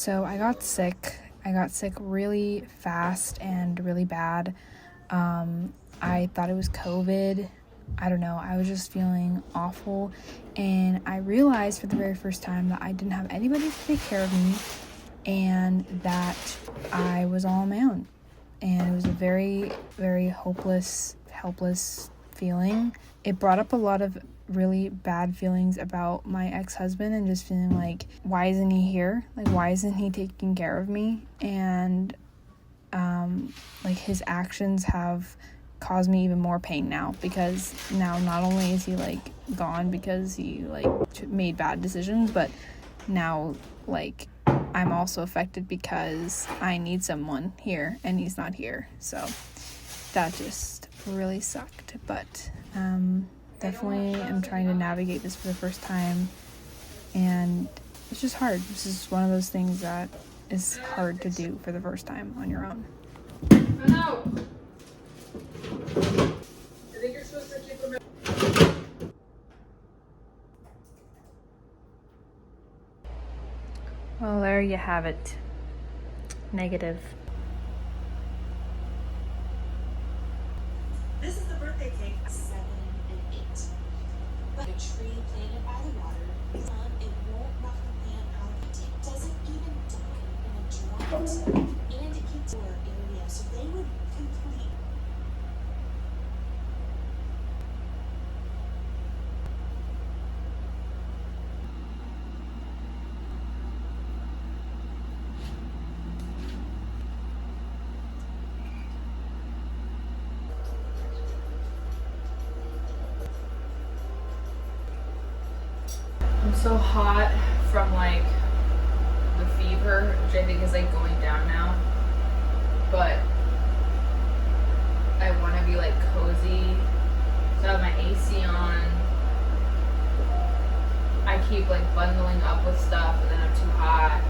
So I got sick. I got sick really fast and really bad. I thought it was COVID. I don't know. I was just feeling awful. And I realized for the very first time that I didn't have anybody to take care of me and that I was all on my own. And it was a very, very hopeless, helpless feeling. It brought up a lot of really bad feelings about my ex-husband and just feeling like, why isn't he here? Like, why isn't he taking care of me? And like his actions have caused me even more pain now, because now not only is he like gone because he like made bad decisions, but now like I'm also affected because I need someone here and he's not here. So that just really sucked, but definitely I'm trying to navigate this for the first time, and it's just hard. This is one of those things that is hard to do for the first time on your own. No. I think you're supposed to keep them. Well, there you have it. Negative. This is the birthday cake. 7 and 8. But a tree planted by the water, it won't knock the plant out. It doesn't even die in a drought. And it keeps our area, so they would complete. I'm so hot from like the fever, which I think is like going down now. But I want to be like cozy. So I have my AC on. I keep like bundling up with stuff, and then I'm too hot.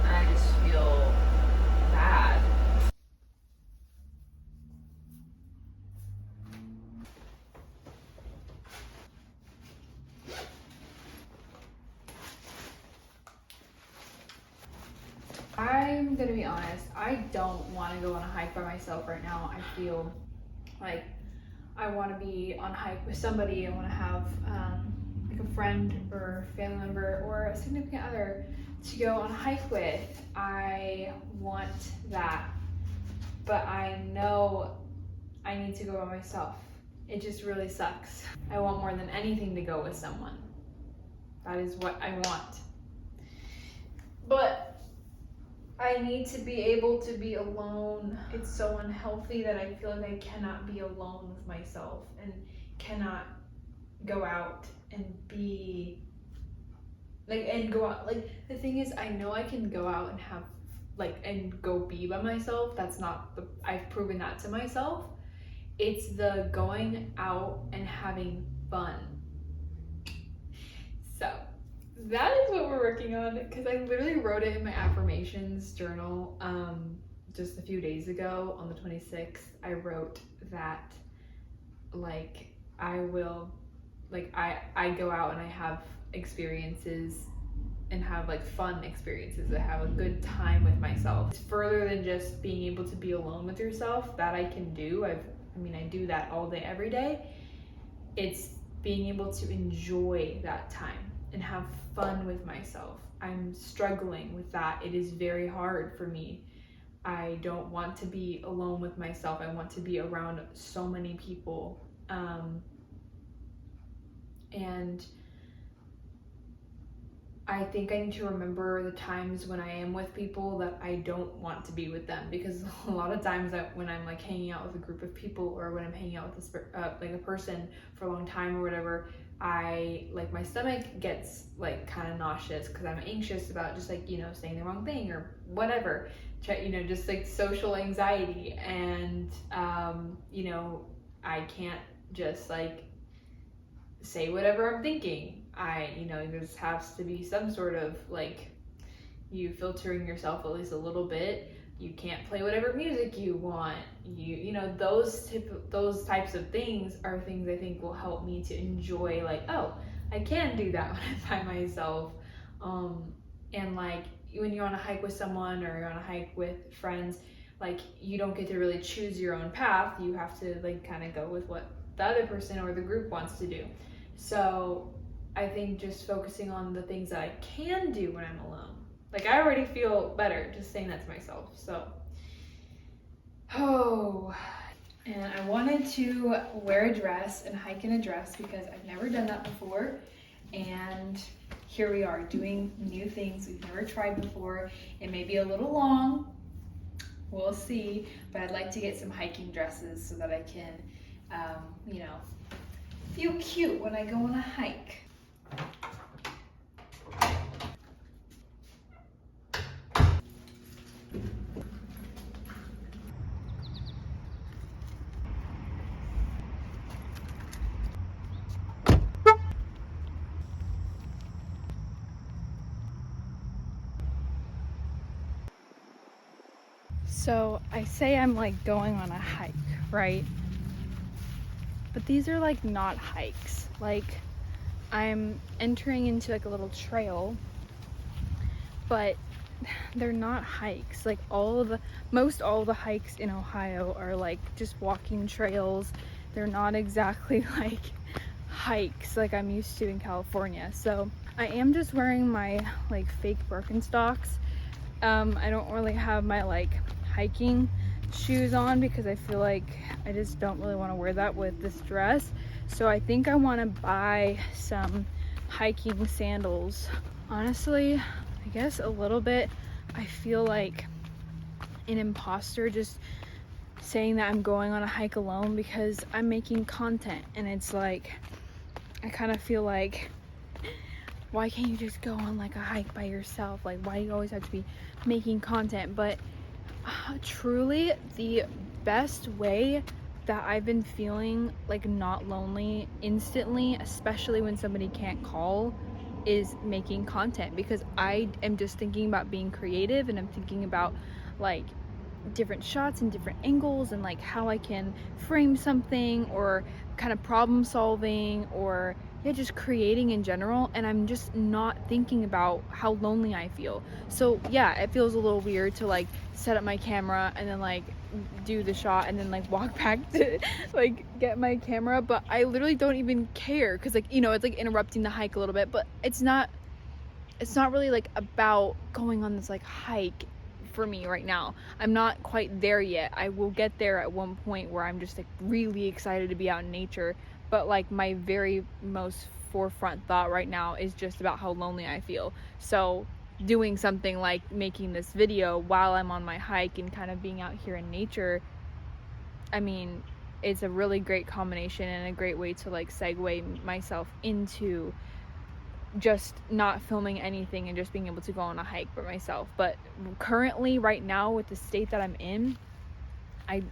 And I just feel bad. I'm gonna be honest, I don't want to go on a hike by myself right now. I feel like I want to be on a hike with somebody. I want to have like a friend or family member or a significant other to go on a hike with. I want that, but I know I need to go by myself. It just really sucks. I want more than anything to go with someone. That is what I want. But I need to be able to be alone. It's so unhealthy that I feel like I cannot be alone with myself and cannot go out and be like, and go out. Like, the thing is, I know I can go out and have like, and go be by myself. That's not the, I've proven that to myself. It's the going out and having fun. So that is what we're working on, because I literally wrote it in my affirmations journal just a few days ago on the 26th. I wrote that like I will, like I go out and I have experiences and have like fun experiences. I have a good time with myself. It's further than just being able to be alone with yourself. That I can do. I do that all day, every day. It's being able to enjoy that time and have fun with myself. I'm struggling with that. It is very hard for me. I don't want to be alone with myself. I want to be around so many people. And I think I need to remember the times when I am with people that I don't want to be with them, because a lot of times when I'm like hanging out with a group of people, or when I'm hanging out with like a person for a long time or whatever, I like my stomach gets like kind of nauseous because I'm anxious about just like, you know, saying the wrong thing or whatever, you know, just like social anxiety. And you know, I can't just like say whatever I'm thinking. You know, there has to be some sort of like you filtering yourself at least a little bit. You can't play whatever music you want. You know, those types of things are things I think will help me to enjoy, like, oh, I can do that when I'm by myself. And like when you're on a hike with someone or you're on a hike with friends, like you don't get to really choose your own path. You have to like kind of go with what the other person or the group wants to do. So I think just focusing on the things that I can do when I'm alone. Like I already feel better just saying that to myself. So and I wanted to wear a dress and hike in a dress because I've never done that before. And here we are doing new things we've never tried before. It may be a little long, we'll see, but I'd like to get some hiking dresses so that I can, feel cute when I go on a hike. So I say I'm like going on a hike, right? But these are like not hikes. Like I'm entering into like a little trail, but they're not hikes. Like all of the hikes in Ohio are like just walking trails. They're not exactly like hikes like I'm used to in California. So I am just wearing my like fake Birkenstocks. I don't really have my like hiking shoes on because I feel like I just don't really want to wear that with this dress. So I think I want to buy some hiking sandals. Honestly, I guess a little bit I feel like an imposter just saying that I'm going on a hike alone because I'm making content, and it's like I kind of feel like, why can't you just go on like a hike by yourself? Like, why do you always have to be making content? But truly the best way that I've been feeling like not lonely instantly, especially when somebody can't call, is making content, because I am just thinking about being creative, and I'm thinking about like different shots and different angles and like how I can frame something, or kind of problem solving, or yeah, just creating in general. And I'm just not thinking about how lonely I feel. So yeah, it feels a little weird to like set up my camera and then like do the shot and then like walk back to like get my camera, but I literally don't even care because like, it's like interrupting the hike a little bit, but it's not really like about going on this like hike for me right now. I'm not quite there yet. I will get there at one point where I'm just like really excited to be out in nature, but like my very most forefront thought right now is just about how lonely I feel. So doing something like making this video while I'm on my hike and kind of being out here in nature, I mean, it's a really great combination and a great way to like segue myself into just not filming anything and just being able to go on a hike by myself. But currently, right now, with the state that I'm in, I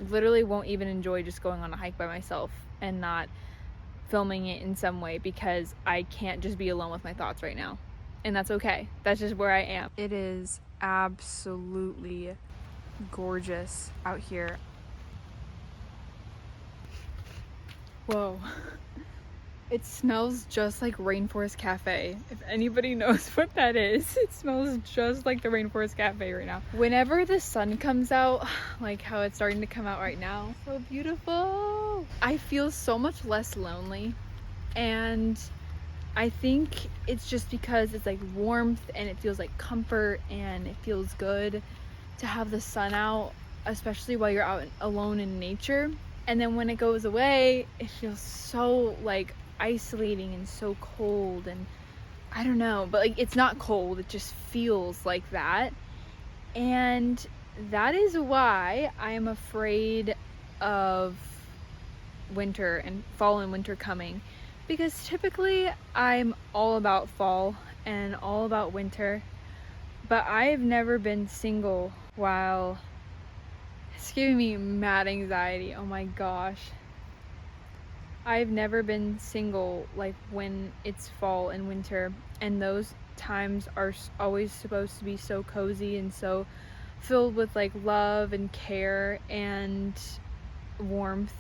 literally won't even enjoy just going on a hike by myself and not filming it in some way, because I can't just be alone with my thoughts right now. And that's okay. That's just where I am. It is absolutely gorgeous out here. Whoa. It smells just like Rainforest Cafe. If anybody knows what that is, it smells just like the Rainforest Cafe right now. Whenever the sun comes out, like how it's starting to come out right now, so beautiful. I feel so much less lonely, and I think it's just because it's like warmth and it feels like comfort and it feels good to have the sun out, especially while you're out alone in nature. And then when it goes away, it feels so like isolating and so cold, and I don't know, but like it's not cold, it just feels like that. And that is why I am afraid of winter and fall and winter coming, because typically I'm all about fall and all about winter, but I've never been single while it's giving me mad anxiety. Oh my gosh. I've never been single like when it's fall and winter, and those times are always supposed to be so cozy and so filled with like love and care and warmth,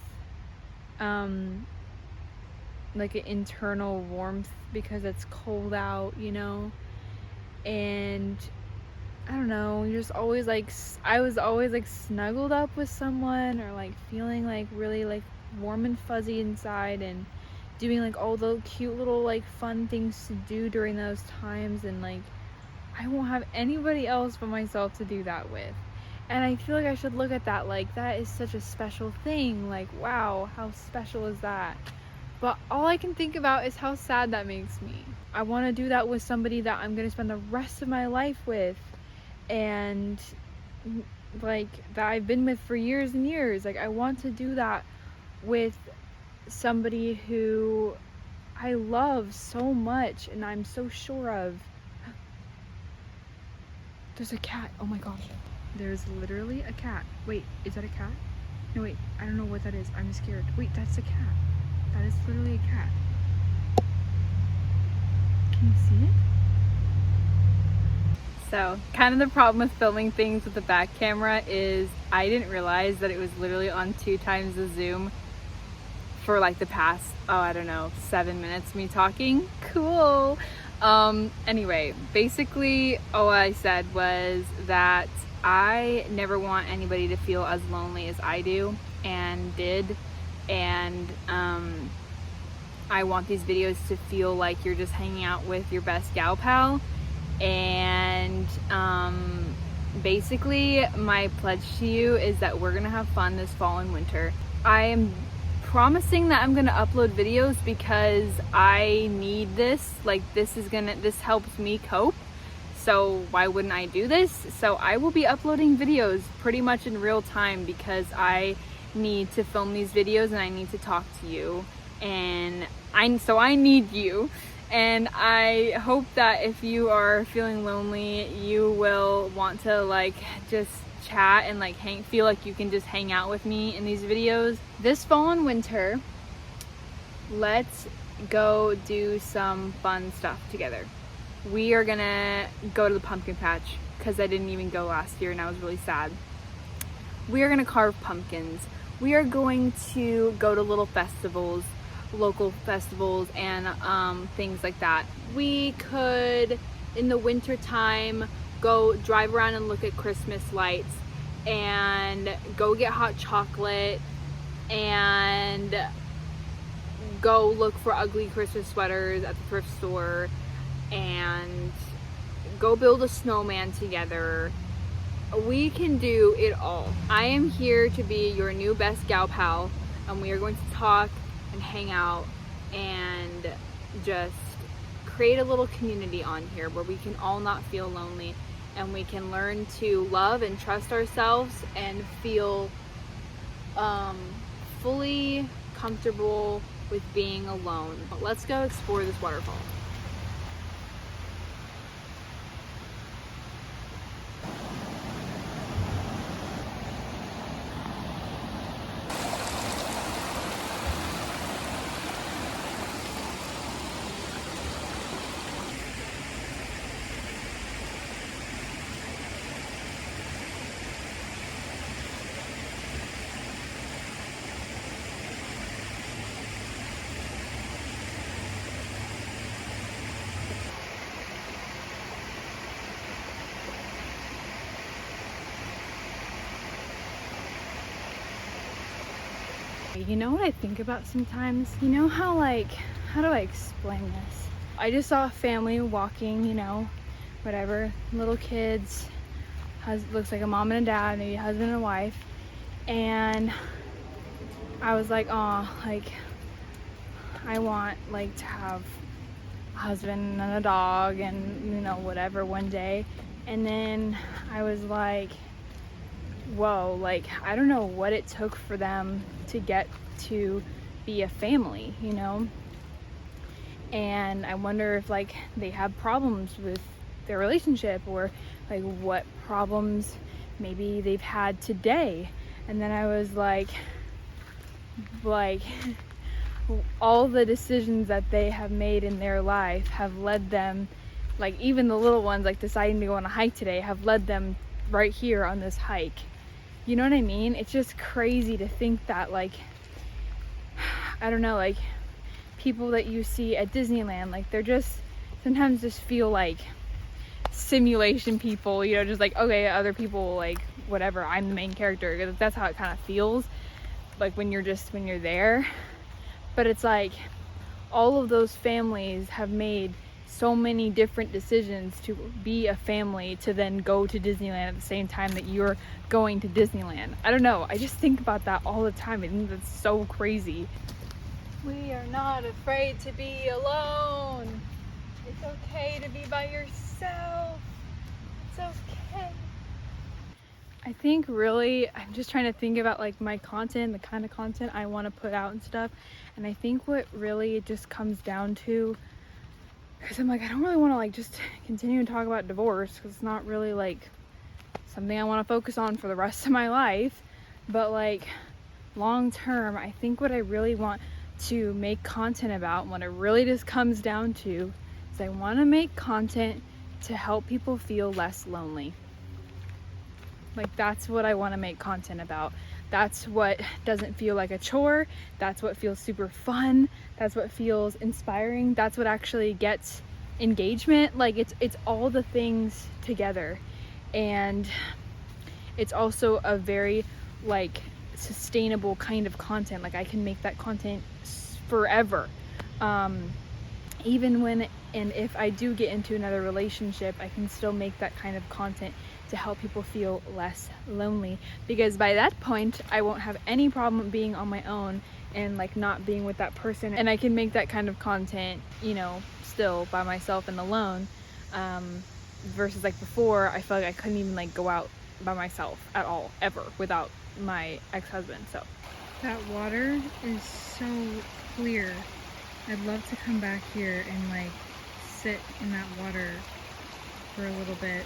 like an internal warmth because it's cold out, and I don't know, you're just always like, I was always like snuggled up with someone, or like feeling like really like warm and fuzzy inside, and doing like all the cute little like fun things to do during those times, and like I won't have anybody else but myself to do that with. And I feel like I should look at that like that is such a special thing. Like, wow, how special is that? But all I can think about is how sad that makes me. I want to do that with somebody that I'm going to spend the rest of my life with, and like that I've been with for years and years. Like, I want to do that with somebody who I love so much and I'm so sure of. There's a cat. Oh my gosh. There's literally a cat. Wait, is that a cat? No, wait. I don't know what that is. I'm scared. Wait, that's a cat. That is literally a cat. Can you see it? So, kind of the problem with filming things with the back camera is I didn't realize that it was literally on 2 times the zoom for like the past, I don't know, 7 minutes me talking. Cool. Anyway, basically all I said was that I never want anybody to feel as lonely as I do and did, and I want these videos to feel like you're just hanging out with your best gal pal. And basically my pledge to you is that we're gonna have fun this fall and winter. I am promising that I'm gonna upload videos because I need this. Like, this helps me cope, so why wouldn't I do this? So I will be uploading videos pretty much in real time because I need to film these videos and I need to talk to you, and I need you. And I hope that if you are feeling lonely, you will want to like just chat and like feel like you can just hang out with me in these videos. This fall and winter, let's go do some fun stuff together. We are gonna go to the pumpkin patch because I didn't even go last year and I was really sad. We are gonna carve pumpkins. We are going to go to little festivals, local festivals, and things like that. We could, in the winter time, go drive around and look at Christmas lights, and go get hot chocolate, and go look for ugly Christmas sweaters at the thrift store, and go build a snowman together. We can do it all. I am here to be your new best gal pal, and we are going to talk and hang out and just create a little community on here where we can all not feel lonely, and we can learn to love and trust ourselves and feel fully comfortable with being alone. Let's go explore this waterfall. You know what I think about sometimes? You know how, like, how do I explain this? I just saw a family walking, you know, whatever, little kids, looks like a mom and a dad, maybe a husband and a wife, and I was like, oh, like, I want, like, to have a husband and a dog and, you know, whatever one day. And then I was like, whoa, like, I don't know what it took for them to get to be a family, you know? And I wonder if, like, they have problems with their relationship, or like what problems maybe they've had today. And then I was like all the decisions that they have made in their life have led them, like even the little ones, like deciding to go on a hike today, have led them right here on this hike. You know what I mean? It's just crazy to think that, like, I don't know, like people that you see at Disneyland, like they're just sometimes just feel like simulation people, you know, just like, okay, other people, like, whatever, I'm the main character. That's how it kind of feels, like, when you're there. But it's like, all of those families have made so many different decisions to be a family to then go to Disneyland at the same time that you're going to Disneyland. I don't know, I just think about that all the time. I think that's so crazy. We are not afraid to be alone. It's okay to be by yourself. It's okay. I think really I'm just trying to think about like my content, the kind of content I want to put out and stuff. And I think what really it just comes down to, because I'm like, I don't really want to like just continue and talk about divorce, because it's not really like something I want to focus on for the rest of my life. But like long term, I think what I really want to make content about, and what it really just comes down to, is I want to make content to help people feel less lonely. Like, that's what I want to make content about. That's what doesn't feel like a chore. That's what feels super fun. That's what feels inspiring. That's what actually gets engagement. Like, it's all the things together. And it's also a very like sustainable kind of content. Like, I can make that content forever. Even when and if I do get into another relationship, I can still make that kind of content to help people feel less lonely, because by that point I won't have any problem being on my own and like not being with that person, and I can make that kind of content, you know, still by myself and alone, versus like before I felt like I couldn't even like go out by myself at all ever without my ex-husband. So that water is so clear. I'd love to come back here and like sit in that water for a little bit.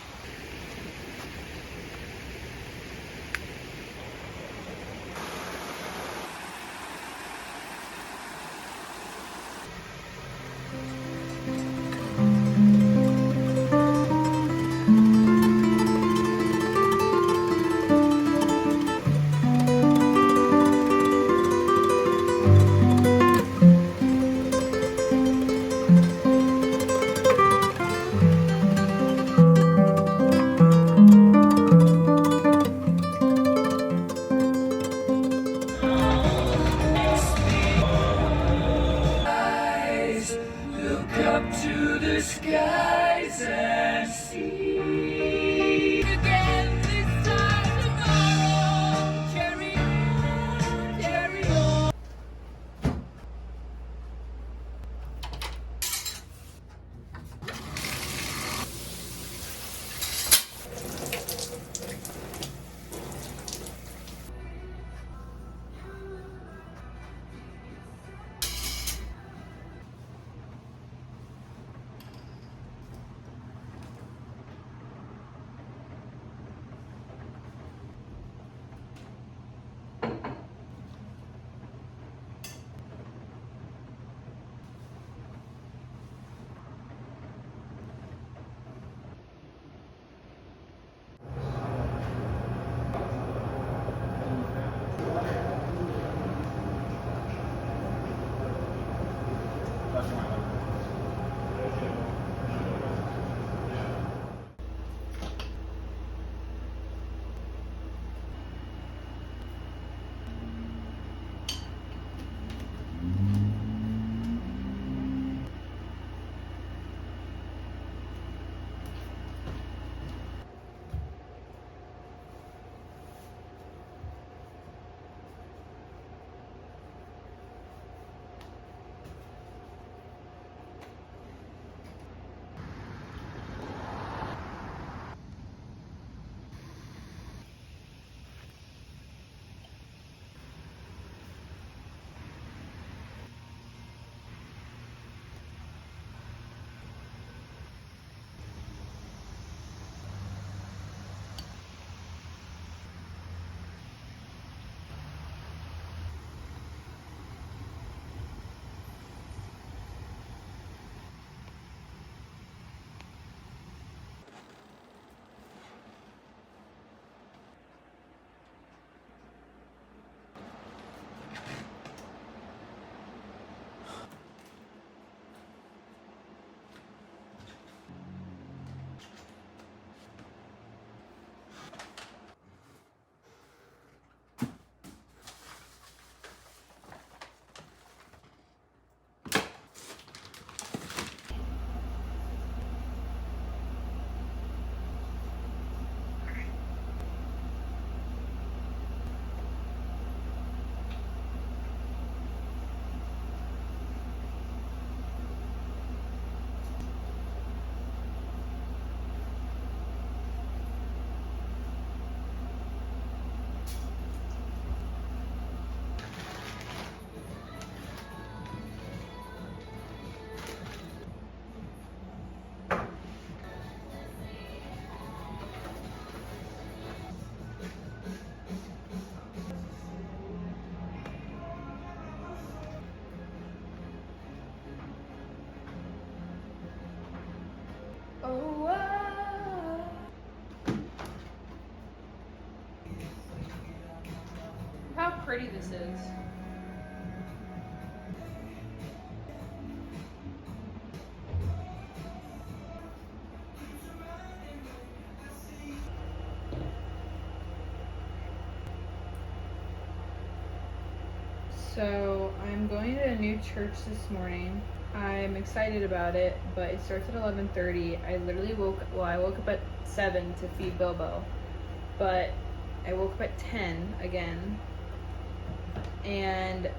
pretty this is. So I'm going to a new church this morning. I'm excited about it, but it starts at 11:30. I literally woke up at 7 to feed Bilbo, but I woke up at 10 again, and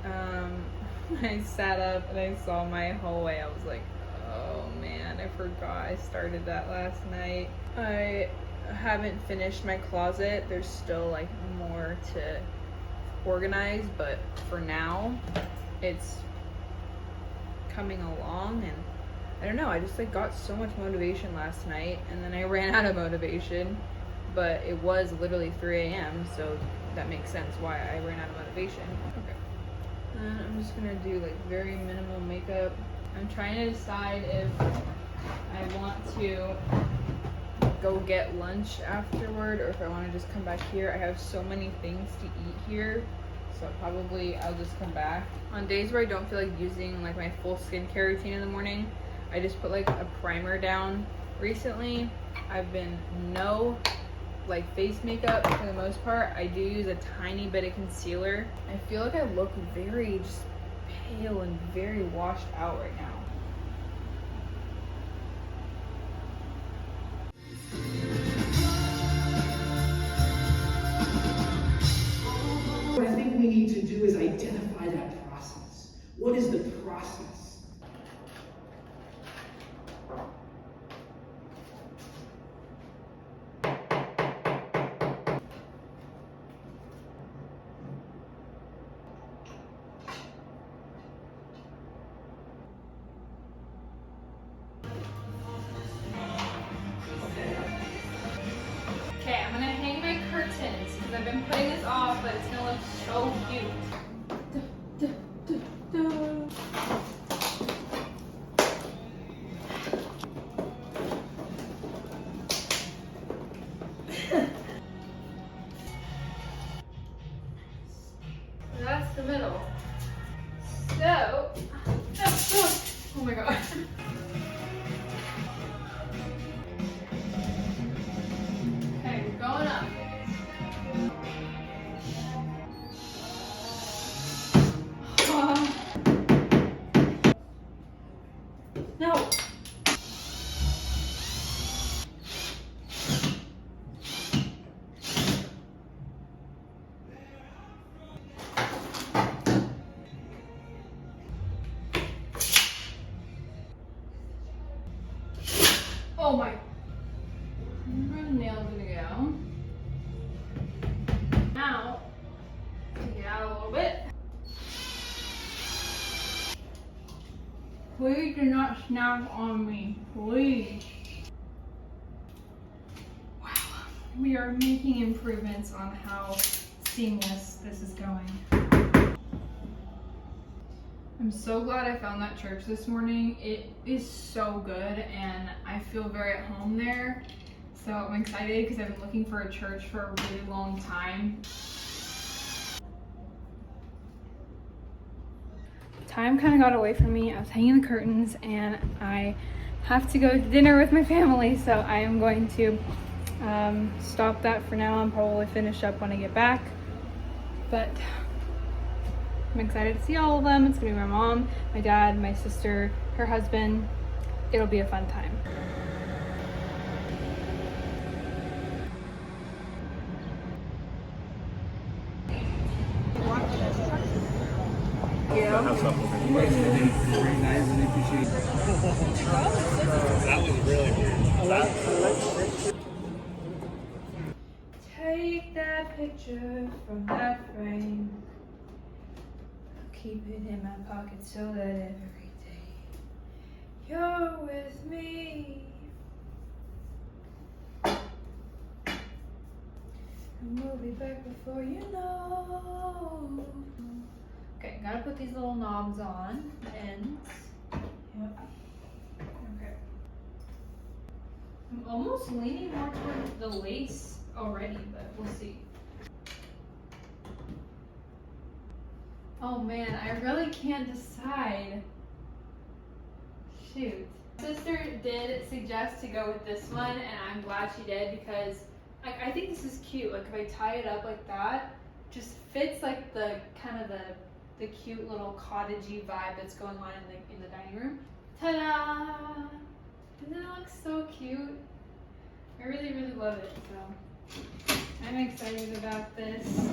I sat up and I saw my hallway. I was like, oh man, I forgot I started that last night. I haven't finished my closet. There's still like more to organize, but for now it's coming along. And I don't know, I just like got so much motivation last night and then I ran out of motivation, but it was literally 3 a.m. so that makes sense why I ran out of motivation. Okay, and I'm just gonna do like very minimal makeup. I'm trying to decide if I want to go get lunch afterward or if I want to just come back here. I have so many things to eat here, so probably I'll just come back. On days where I don't feel like using like my full skincare routine in the morning, I just put like a primer down. Recently I've been no like face makeup for the most part. I do use a tiny bit of concealer. I feel like I look very just pale and very washed out right now. What I think we need to do is identify that process. What is the process? Okay, I'm gonna hang my curtains because I've been putting this off, but it's gonna look so cute. That's the middle. So, oh my god. Okay, we're going up. No. Oh my. Where are the nails gonna go? Now, take it out a little bit. Please do not snap on me, please. Wow, we are making improvements on how seamless this is going. I'm so glad I found that church this morning. It is so good and I feel very at home there. So I'm excited because I've been looking for a church for a really long time. Time kind of got away from me. I was hanging the curtains and I have to go to dinner with my family, so I am going to stop that for now and probably finish up when I get back. But I'm excited to see all of them. It's gonna be my mom, my dad, my sister, her husband. It'll be a fun time. That was really weird. Take that picture from that frame. Keep it in my pocket so that every day you're with me. And we'll be back before you know. Okay, gotta put these little knobs on. Ends. Yep. Okay. I'm almost leaning more towards the lace already, but we'll see. Oh man, I really can't decide. Shoot. My sister did suggest to go with this one, and I'm glad she did because like I think this is cute. Like if I tie it up like that, just fits like the kind of the cute little cottagey vibe that's going on in the dining room. Ta-da! Doesn't it look so cute? I really, really love it. So I'm excited about this.